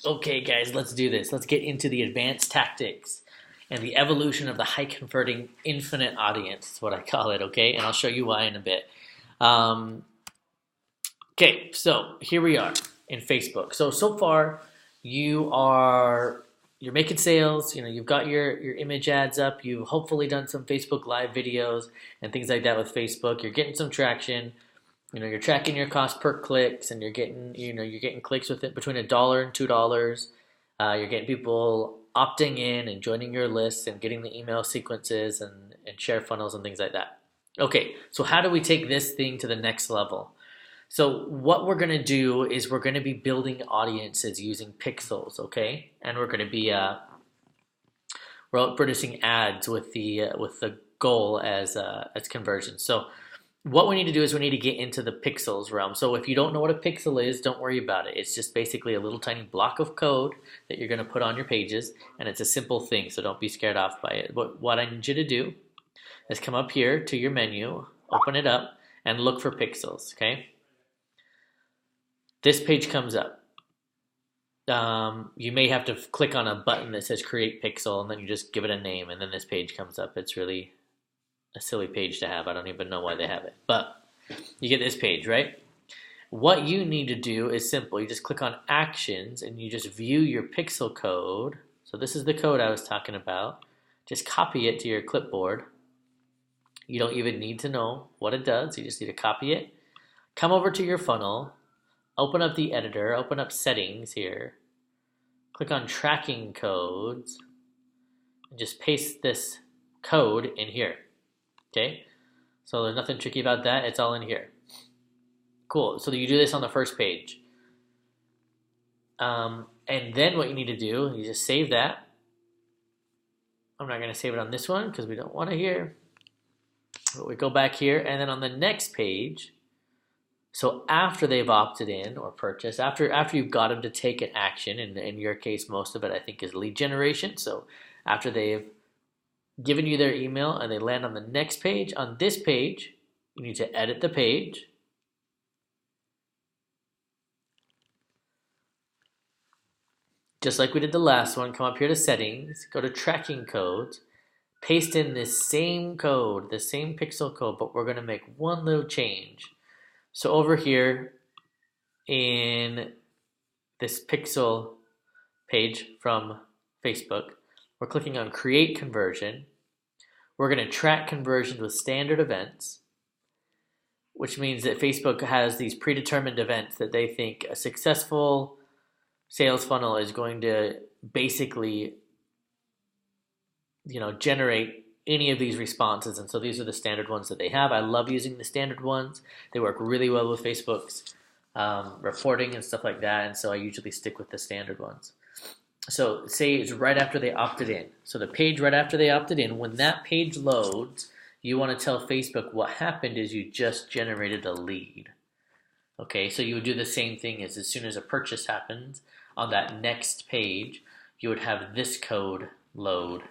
Okay, guys, let's do this. Let's get into the advanced tactics and the evolution of the high converting infinite audience. That's what I call it, okay? And I'll show you why in a bit. Um, okay, so here we are in Facebook. So far, you're making sales. You've got your image ads up. You've hopefully done some Facebook Live videos and things like that with Facebook. You're getting some traction. You're tracking your cost per clicks, and you're getting clicks with it between $1 and $2. You're getting people opting in and joining your lists and getting the email sequences and share funnels and things like that. Okay, so how do we take this thing to the next level? So what we're gonna do is we're gonna be building audiences using pixels, okay? And we're gonna be we're out producing ads with the goal as conversion. So what we need to do is we need to get into the pixels realm. So if you don't know what a pixel is, don't worry about it. It's just basically a little tiny block of code that you're going to put on your pages, and it's a simple thing, so don't be scared off by it. What I need you to do is come up here to your menu, open it up, and look for pixels, okay? This page comes up. You may have to click on a button that says create pixel, and then you just give it a name, and then this page comes up. It's really a silly page to have. I don't even know why they have it. But you get this page, right? What you need to do is simple. You just click on actions and you just view your pixel code. So this is the code I was talking about. Just copy it to your clipboard. You don't even need to know what it does. You just need to copy it. Come over to your funnel. Open up the editor. Open up settings here. Click on tracking codes. And just paste this code in here. Okay, so there's nothing tricky about that. It's all in here. Cool. So you do this on the first page. And then what you need to do, you just save that. I'm not going to save it on this one because we don't want to here. But we go back here, and then on the next page, so after they've opted in or purchased, after you've got them to take an action, and in your case, most of it I think is lead generation. So after they've given you their email and they land on the next page, on this page, you need to edit the page. Just like we did the last one, come up here to settings, go to tracking codes, paste in this same code, the same pixel code, but we're going to make one little change. So over here in this pixel page from Facebook, we're clicking on create conversion. We're going to track conversions with standard events, which means that Facebook has these predetermined events that they think a successful sales funnel is going to basically, generate any of these responses. And so these are the standard ones that they have. I love using the standard ones. They work really well with Facebook's reporting and stuff like that. And so I usually stick with the standard ones. So say it's right after they opted in. So the page right after they opted in, when that page loads, you want to tell Facebook what happened is you just generated a lead. Okay, so you would do the same thing as soon as a purchase happens on that next page, you would have this code load.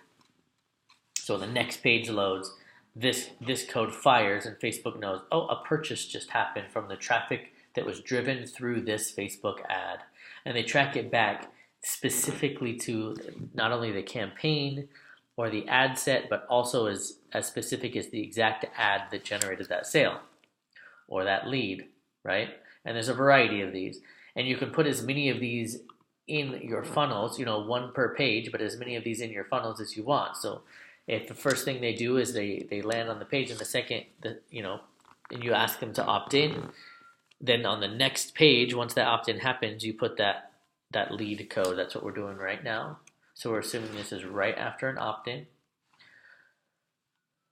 So the next page loads, this code fires, and Facebook knows, oh, a purchase just happened from the traffic that was driven through this Facebook ad. And they track it back specifically to not only the campaign or the ad set, but also as specific as the exact ad that generated that sale or that lead, right? And there's a variety of these. And you can put as many of these in your funnels, one per page, but as many of these in your funnels as you want. So if the first thing they do is they land on the page, and the second, and you ask them to opt in, then on the next page, once that opt-in happens, you put that lead code. That's what we're doing right now. So we're assuming this is right after an opt-in.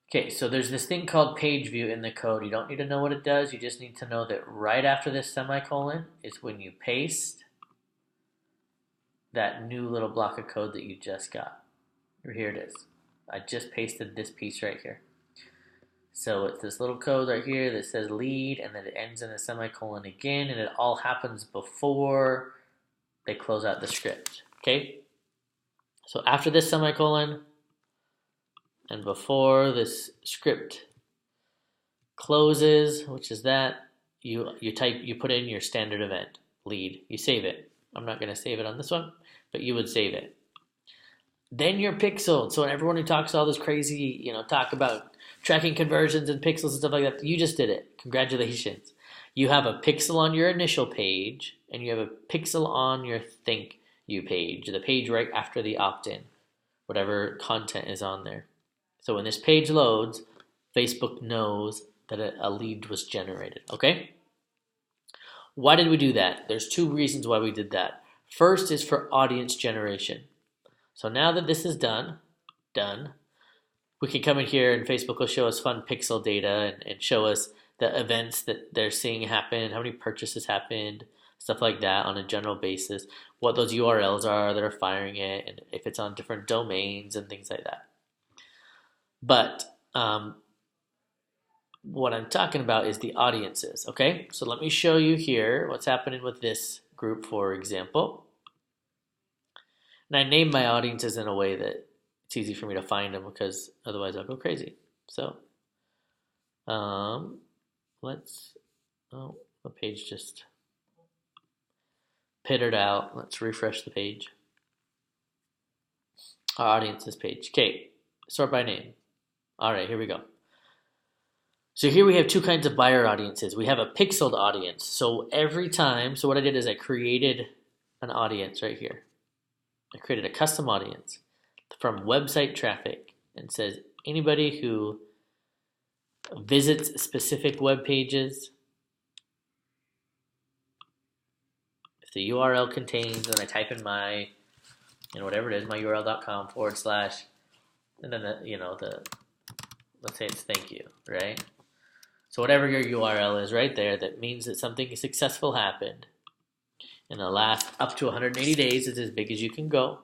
Okay, so there's this thing called page view in the code. You don't need to know what it does. You just need to know that right after this semicolon is when you paste that new little block of code that you just got. Here it is. I just pasted this piece right here. So it's this little code right here that says lead, and then it ends in a semicolon again, and it all happens before they close out the script, okay? So after this semicolon and before this script closes, which is that, you put in your standard event, lead, you save it. I'm not going to save it on this one, but you would save it. Then you're pixeled. So everyone who talks all this crazy, talk about tracking conversions and pixels and stuff like that, you just did it. Congratulations. You have a pixel on your initial page, and you have a pixel on your thank you page, the page right after the opt-in, whatever content is on there. So when this page loads, Facebook knows that a lead was generated, okay? Why did we do that? There's two reasons why we did that. First is for audience generation. So now that this is done, we can come in here and Facebook will show us fun pixel data and show us the events that they're seeing happen, how many purchases happened, stuff like that on a general basis, what those URLs are that are firing it, and if it's on different domains and things like that. But what I'm talking about is the audiences, okay? So let me show you here what's happening with this group, for example. And I named my audiences in a way that it's easy for me to find them because otherwise I'll go crazy. So the page just pittered out. Let's refresh the page. Our audiences page. Okay, sort by name. All right, here we go. So here we have two kinds of buyer audiences. We have a pixeled audience. So every time, so what I did is I created an audience right here. I created a custom audience from website traffic and says anybody who visits specific web pages, if the URL contains, and I type in my, whatever it is, my url.com / and then let's say it's thank you, right? So whatever your URL is right there, that means that something successful happened. In the last up to 180 days, it's as big as you can go.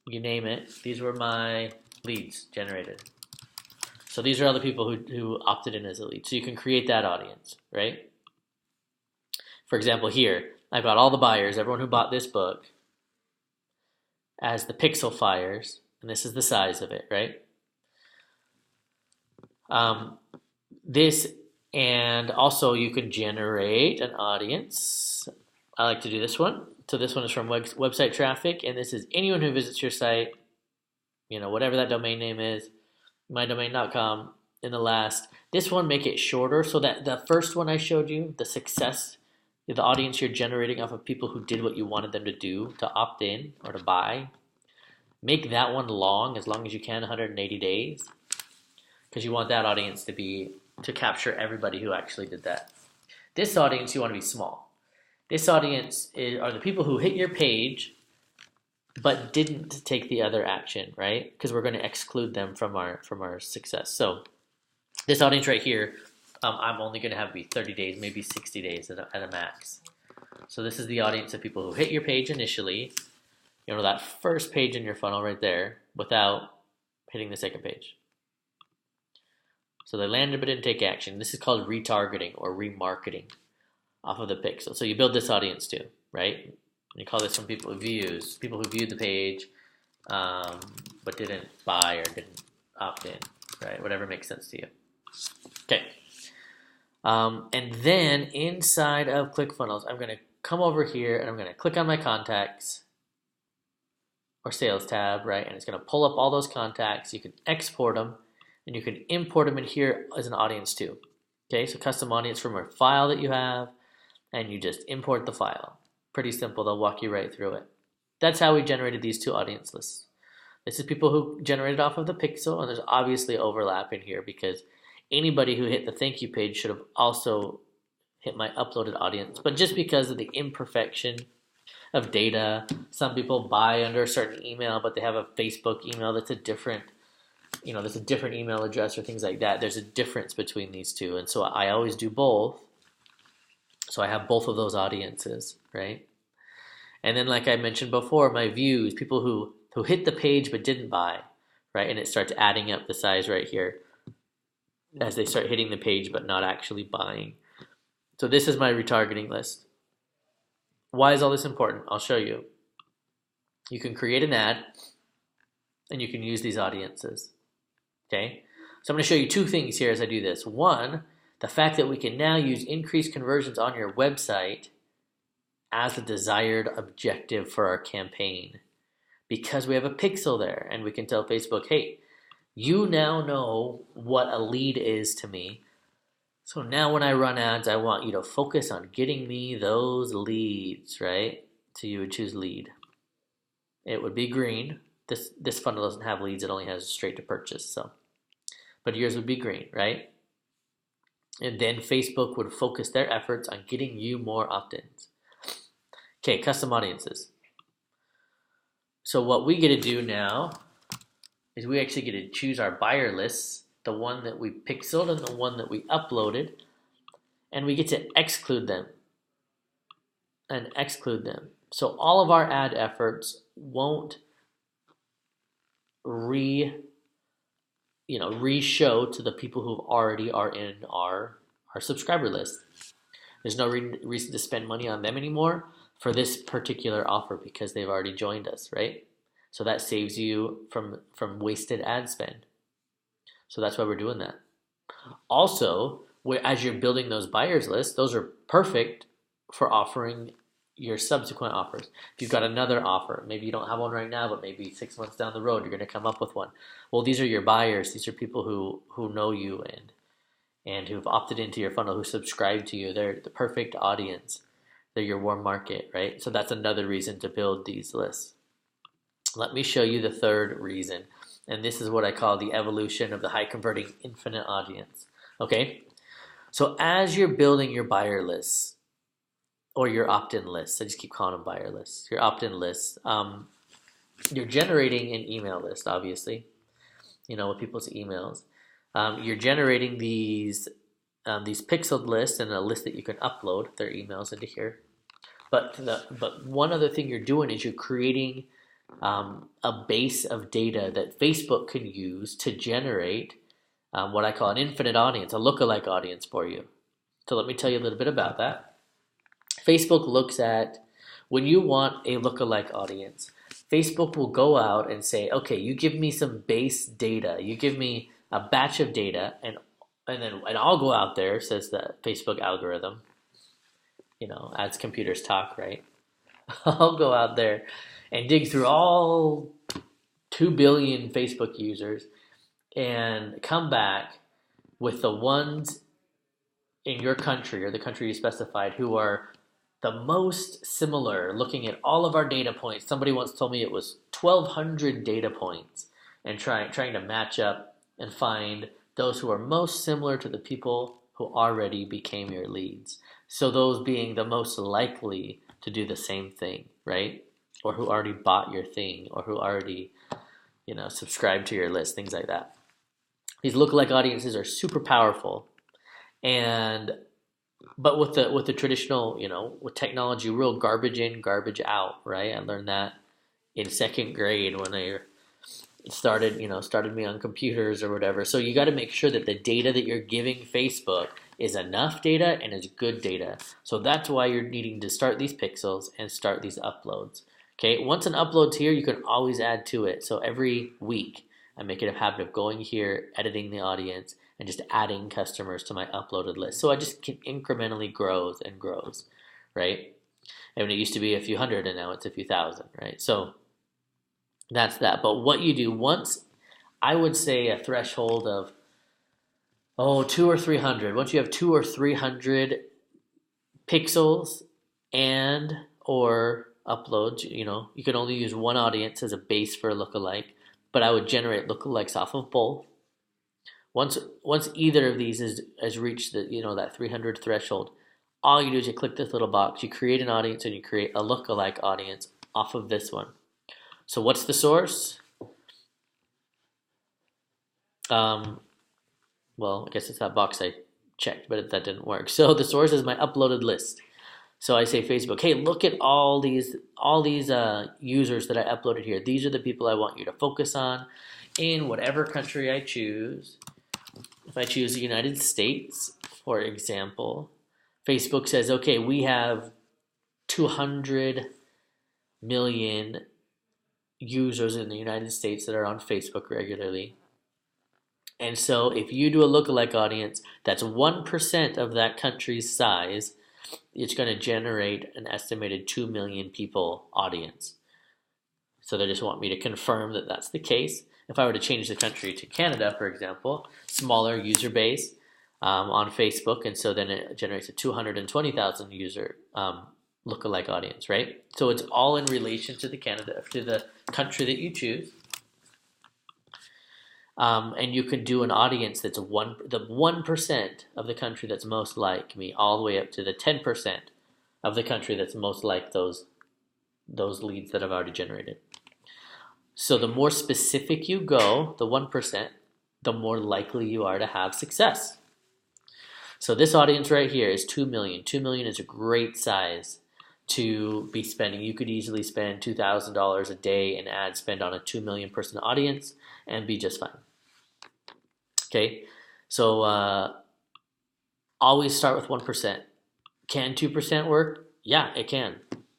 You name it. These were my leads generated. So these are all the people who opted in as a lead. So you can create that audience, right? For example, here, I've got all the buyers, everyone who bought this book, as the pixel fires, and this is the size of it, right? This, and also you can generate an audience. I like to do this one. So this one is from website traffic, and this is anyone who visits your site, whatever that domain name is, mydomain.com, in the last. This one, make it shorter so that the first one I showed you, the success, the audience you're generating off of people who did what you wanted them to do, to opt in or to buy, make that one long as you can, 180 days, because you want that audience to capture everybody who actually did that. This audience you want to be small. This audience are the people who hit your page but didn't take the other action, right? Because we're going to exclude them from our success. So this audience right here, I'm only going to have be 30 days, maybe 60 days at a max. So this is the audience of people who hit your page initially, that first page in your funnel right there, without hitting the second page. So they landed but didn't take action. This is called retargeting or remarketing off of the pixel. So you build this audience too, right? And you call this from people who viewed the page, but didn't buy or didn't opt in, right? Whatever makes sense to you. Okay. And then inside of ClickFunnels, I'm going to come over here and I'm going to click on my contacts or sales tab, right? And it's going to pull up all those contacts. You can export them and you can import them in here as an audience too. Okay, so custom audience from a file that you have, and you just import the file. Pretty simple. They'll walk you right through it. That's how we generated these two audience lists. This is people who generated off of the pixel, and there's obviously overlap in here because anybody who hit the thank you page should have also hit my uploaded audience. But just because of the imperfection of data, some people buy under a certain email, but they have a Facebook email that's a different, there's a different email address or things like that. There's a difference between these two. And so I always do both. So I have both of those audiences, right? And then like I mentioned before, my views, people who hit the page but didn't buy, right? And it starts adding up the size right here as they start hitting the page but not actually buying. So this is my retargeting list. Why is all this important? I'll show you. You can create an ad and you can use these audiences, okay? So I'm going to show you two things here as I do this. One, the fact that we can now use increased conversions on your website as a desired objective for our campaign because we have a pixel there and we can tell Facebook, hey, you now know what a lead is to me. So now when I run ads, I want you to focus on getting me those leads, right? So you would choose lead. It would be green. This funnel doesn't have leads, it only has straight to purchase. So, but yours would be green, right? And then Facebook would focus their efforts on getting you more opt-ins. Okay, custom audiences. So what we get to do now is we actually get to choose our buyer lists, the one that we pixeled and the one that we uploaded, and we get to exclude them. So all of our ad efforts won't re-show to the people who already are in our subscriber list. There's no reason to spend money on them anymore for this particular offer because they've already joined us, right? So that saves you from wasted ad spend. So that's why we're doing that. Also, as you're building those buyers lists, those are perfect for offering your subsequent offers. If you've got another offer, maybe you don't have one right now, but maybe 6 months down the road, you're going to come up with one. Well, these are your buyers. These are people who know you and who've opted into your funnel, who subscribe to you. They're the perfect audience. They're your warm market, right? So that's another reason to build these lists. Let me show you the third reason. And this is what I call the evolution of the high converting infinite audience. Okay? So as you're building your buyer lists or your opt-in lists, I just keep calling them buyer lists, your opt-in lists, you're generating an email list, obviously, with people's emails. You're generating these pixeled lists and a list that you can upload their emails into here. But one other thing you're doing is you're creating a base of data that Facebook can use to generate what I call an infinite audience, a lookalike audience for you. So let me tell you a little bit about that. Facebook looks at when you want a lookalike audience, Facebook will go out and say, okay, you give me some base data, you give me a batch of data, and I'll go out there, says the Facebook algorithm, as computers talk, right? I'll go out there and dig through all 2 billion Facebook users and come back with the ones in your country or the country you specified who are the most similar, looking at all of our data points. Somebody once told me it was 1,200 data points and trying to match up and find those who are most similar to the people who already became your leads. So those being the most likely to do the same thing, right? Or who already bought your thing, or who already, subscribed to your list, things like that. These lookalike audiences are super powerful, but with the traditional, with technology, real garbage in, garbage out, right? I learned that in second grade when I started me on computers or whatever. So you got to make sure that the data that you're giving Facebook is enough data and is good data. So that's why you're needing to start these pixels and start these uploads. Okay, once an upload's here, you can always add to it. So every week, I make it a habit of going here, editing the audience, and just adding customers to my uploaded list. So I just incrementally grows and grows, right? And it used to be a few hundred, and now it's a few thousand, right? So that's that. But what you do once, I would say a threshold of 200 or 300. Once you have 200 or 300 pixels and or uploads, you can only use one audience as a base for a lookalike, but I would generate lookalikes off of both. Once either of these has reached that 300 threshold, all you do is you click this little box, you create an audience, and you create a lookalike audience off of this one. So what's the source? Well, I guess it's that box I checked, but that didn't work. So the source is my uploaded list. So I say Facebook, hey, look at all these users that I uploaded here. These are the people I want you to focus on in whatever country I choose. If I choose the United States, for example, Facebook says, okay, we have 200 million users in the United States that are on Facebook regularly. And so if you do a lookalike audience, that's 1% of that country's size, it's going to generate an estimated 2 million people audience. So they just want me to confirm that that's the case. If I were to change the country to Canada, for example, smaller user base on Facebook, and so then it generates a 220,000 user lookalike audience, right? So it's all in relation to the country that you choose. And you can do an audience that's the 1% of the country that's most like me, all the way up to the 10% of the country that's most like those leads that I've already generated. So the more specific you go, the 1%, the more likely you are to have success. So this audience right here is 2 million. 2 million is a great size to be spending. You could easily spend $2,000 a day in ad spend on a 2 million person audience and be just fine. Okay, so always start with 1%. Can 2% work? Yeah, it can.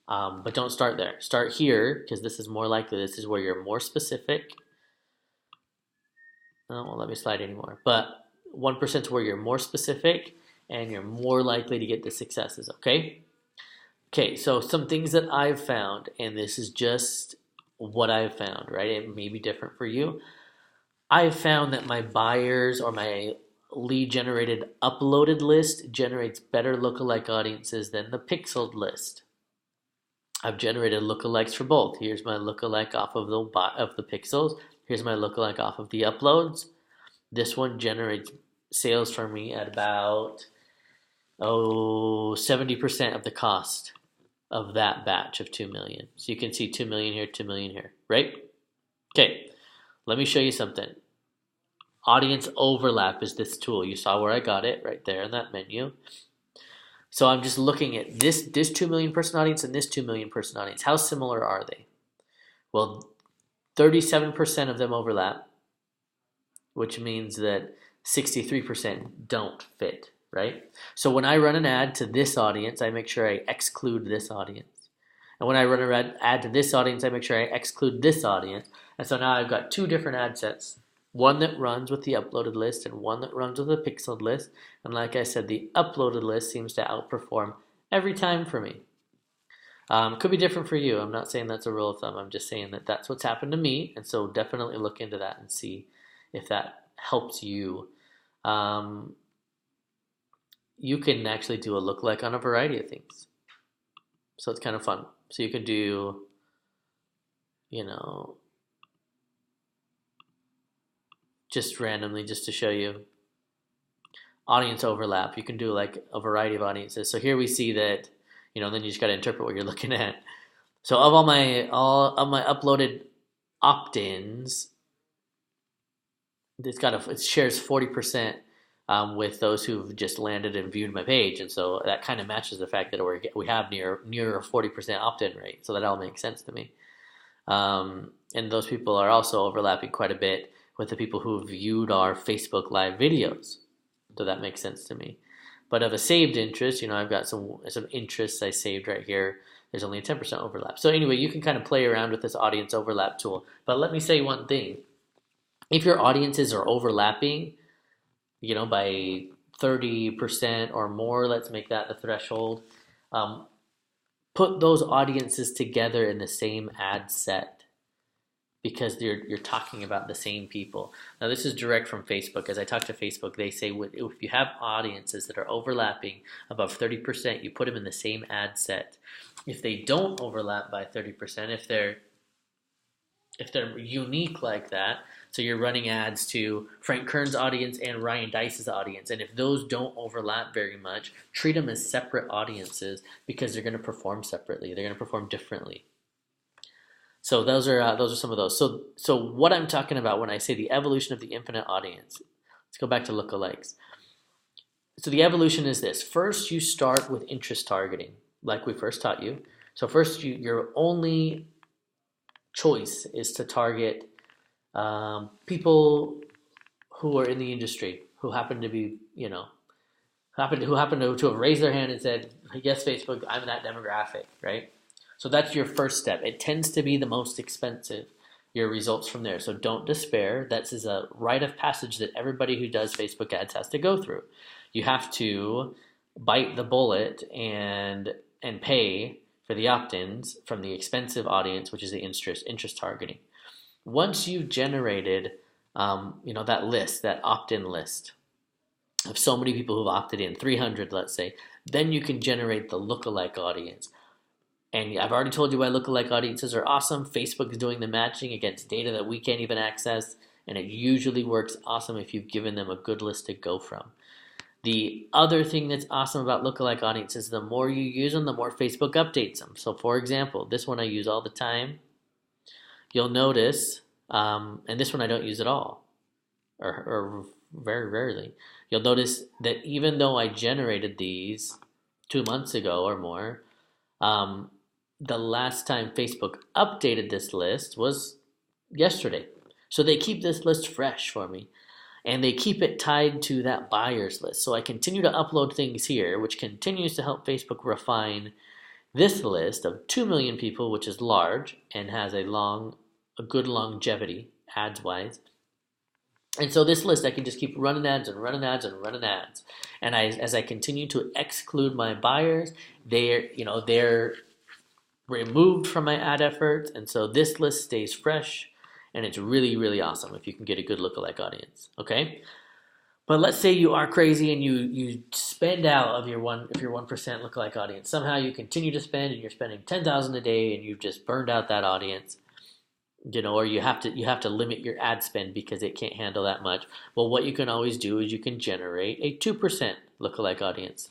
But don't start there. Start here, because this is more likely. This is where you're more specific. Oh, won't let me slide anymore. But 1% is where you're more specific and you're more likely to get the successes, okay? Okay, so some things that I've found, and this is just what I've found, right? It may be different for you. I've found that my buyers or my lead generated uploaded list generates better lookalike audiences than the pixeled list. I've generated lookalikes for both. Here's my lookalike off of the pixels. Here's my lookalike off of the uploads. This one generates sales for me at about 70% of the cost of that batch of 2 million. So you can see 2 million here, 2 million here, right? Okay, let me show you something. Audience overlap is this tool. You saw where I got it right there in that menu. So I'm just looking at this 2 million person audience and this 2 million person audience. How similar are they? Well, 37% of them overlap, which means that 63% don't fit, right? So when I run an ad to this audience, I make sure I exclude this audience. And when I run an ad to this audience, I make sure I exclude this audience. And so now I've got two different ad sets. One that runs with the uploaded list and one that runs with the pixeled list. And like I said, the uploaded list seems to outperform every time for me. Could be different for you. I'm not saying that's a rule of thumb. I'm just saying that that's what's happened to me. And so definitely look into that and see if that helps you. You can actually do a lookalike on a variety of things. So it's kind of fun. So you could do, just randomly, just to show you audience overlap. You can do like a variety of audiences. So here we see that, then you just got to interpret what you're looking at. So of all my uploaded opt-ins, it shares 40% with those who've just landed and viewed my page, and so that kind of matches the fact that we have near a 40% opt-in rate. So that all makes sense to me. And those people are also overlapping quite a bit with the people who viewed our Facebook Live videos. So that makes sense to me. But of a saved interest, I've got some interests I saved right here. There's only a 10% overlap. So anyway, you can kind of play around with this audience overlap tool. But let me say one thing. If your audiences are overlapping, by 30% or more, let's make that the threshold, put those audiences together in the same ad set, because you're talking about the same people. Now this is direct from Facebook. As I talk to Facebook, they say if you have audiences that are overlapping above 30%, you put them in the same ad set. If they don't overlap by 30%, if they're unique like that, so you're running ads to Frank Kern's audience and Ryan Dice's audience, and if those don't overlap very much, treat them as separate audiences, because they're going to perform separately. They're going to perform differently. So those are some of those. So what I'm talking about when I say the evolution of the infinite audience, let's go back to lookalikes. So the evolution is this. First, you start with interest targeting, like we first taught you. So first, your only choice is to target people who are in the industry, who happen to be, who happen to have raised their hand and said, yes, Facebook, I'm that demographic, right? So that's your first step. It tends to be the most expensive, your results from there. So don't despair. That is a rite of passage that everybody who does Facebook ads has to go through. You have to bite the bullet and pay for the opt-ins from the expensive audience, which is the interest targeting. Once you've generated, that list, that opt-in list of so many people who've opted in, 300, let's say, then you can generate the lookalike audience. And I've already told you why lookalike audiences are awesome. Facebook is doing the matching against data that we can't even access, and it usually works awesome if you've given them a good list to go from. The other thing that's awesome about lookalike audiences, the more you use them, the more Facebook updates them. So for example, this one I use all the time. You'll notice, and this one I don't use at all, or very rarely. You'll notice that even though I generated these 2 months ago or more, the last time Facebook updated this list was yesterday. So they keep this list fresh for me. And they keep it tied to that buyer's list. So I continue to upload things here, which continues to help Facebook refine this list of 2 million people, which is large and has a good longevity ads-wise. And so this list, I can just keep running ads and running ads and running ads. And as I continue to exclude my buyers, they're removed from my ad efforts. And so this list stays fresh. And it's really, really awesome if you can get a good lookalike audience, okay? But let's say you are crazy and you spend out of your 1% lookalike audience. Somehow you continue to spend and you're spending $10,000 a day and you've just burned out that audience, or you have to limit your ad spend because it can't handle that much. Well, what you can always do is you can generate a 2% lookalike audience,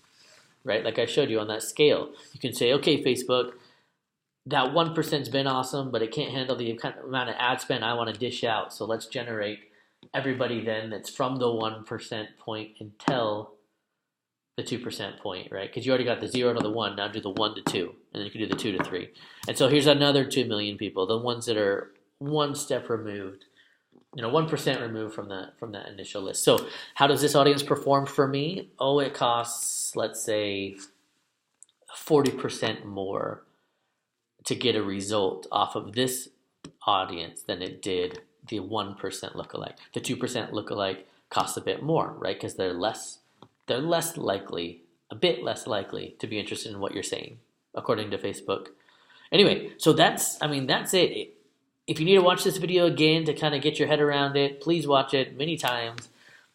right? Like I showed you on that scale. You can say, okay, Facebook, that 1%'s been awesome, but it can't handle the kind of amount of ad spend I want to dish out. So let's generate everybody then that's from the 1% point until the 2% point, right? Because you already got the 0 to the 1. Now do the 1 to 2, and then you can do the 2 to 3. And so here's another 2 million people, the ones that are one step removed, 1% removed from that initial list. So how does this audience perform for me? Oh, it costs, let's say, 40% more to get a result off of this audience than it did the 1% lookalike. The 2% lookalike costs a bit more, right? Because they're less likely, a bit less likely to be interested in what you're saying, according to Facebook. Anyway, so that's it. If you need to watch this video again to kind of get your head around it, please watch it many times.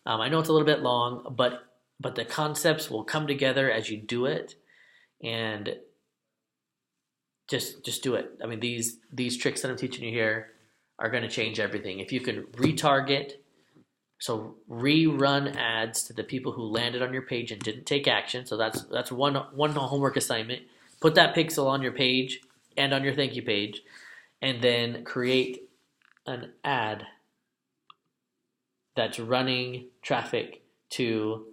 I know it's a little bit long, but the concepts will come together as you do it, and just do it. I mean, these tricks that I'm teaching you here are going to change everything. If you can retarget, so rerun ads to the people who landed on your page and didn't take action. So that's one homework assignment. Put that pixel on your page and on your thank you page, and then create an ad that's running traffic to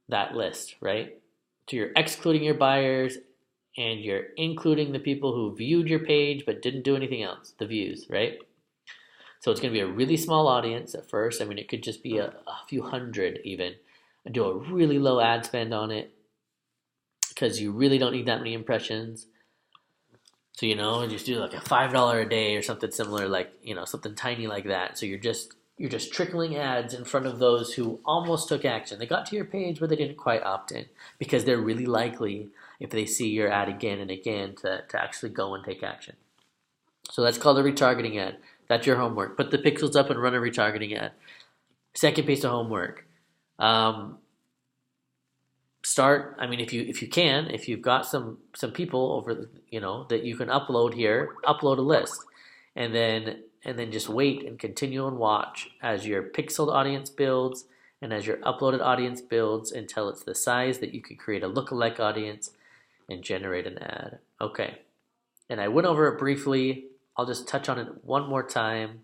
that list, right? So you're excluding your buyers and you're including the people who viewed your page but didn't do anything else, the views, right? So it's going to be a really small audience at first. I mean, it could just be a few hundred even. And do a really low ad spend on it because you really don't need that many impressions. So, just do like a $5 a day or something similar, like, something tiny like that. So you're just trickling ads in front of those who almost took action. They got to your page, but they didn't quite opt in because they're really likely, if they see your ad again and again, to actually go and take action. So that's called a retargeting ad. That's your homework. Put the pixels up and run a retargeting ad. Second piece of homework. Start. I mean, if you've got some people over, that you can upload here, upload a list, and then just wait and continue and watch as your pixeled audience builds and as your uploaded audience builds until it's the size that you can create a lookalike audience and generate an ad. Okay. And I went over it briefly. I'll just touch on it one more time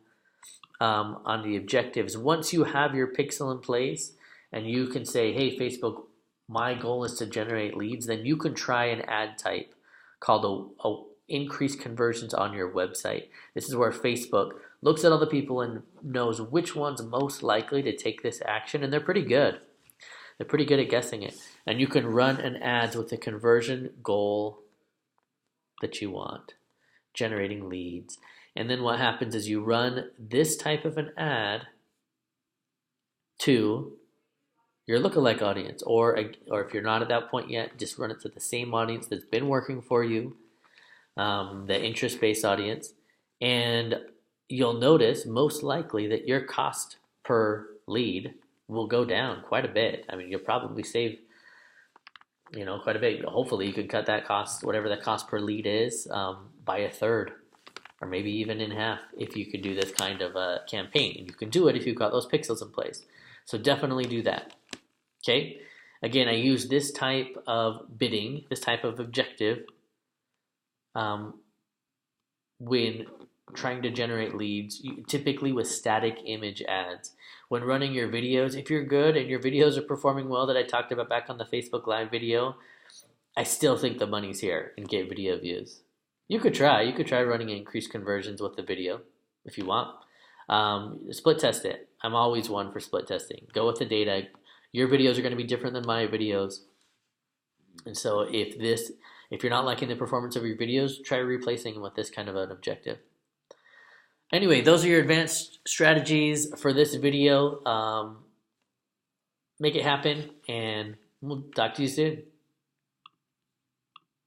on the objectives. Once you have your pixel in place and you can say, hey, Facebook, my goal is to generate leads, then you can try an ad type called a increase conversions on your website. This is where Facebook looks at all the people and knows which one's most likely to take this action, and they're pretty good. They're pretty good at guessing it. And you can run an ad with the conversion goal that you want, generating leads. And then what happens is you run this type of an ad to your lookalike audience, or if you're not at that point yet, just run it to the same audience that's been working for you, the interest-based audience, and you'll notice most likely that your cost per lead will go down quite a bit. I mean, you'll probably save, quite a bit. Hopefully, you can cut that cost, whatever the cost per lead is, by a third, or maybe even in half, if you could do this kind of a campaign. And you can do it if you've got those pixels in place. So definitely do that. Okay. Again, I use this type of bidding, this type of objective, when trying to generate leads, typically with static image ads. When running your videos, if you're good and your videos are performing well, that I talked about back on the Facebook Live video, I still think the money's here in get video views. You could try running increased conversions with the video if you want. Split test it. I'm always one for split testing. Go with the data. Your videos are going to be different than my videos. And so if you're not liking the performance of your videos, try replacing them with this kind of an objective. Anyway, those are your advanced strategies for this video. Make it happen, and we'll talk to you soon.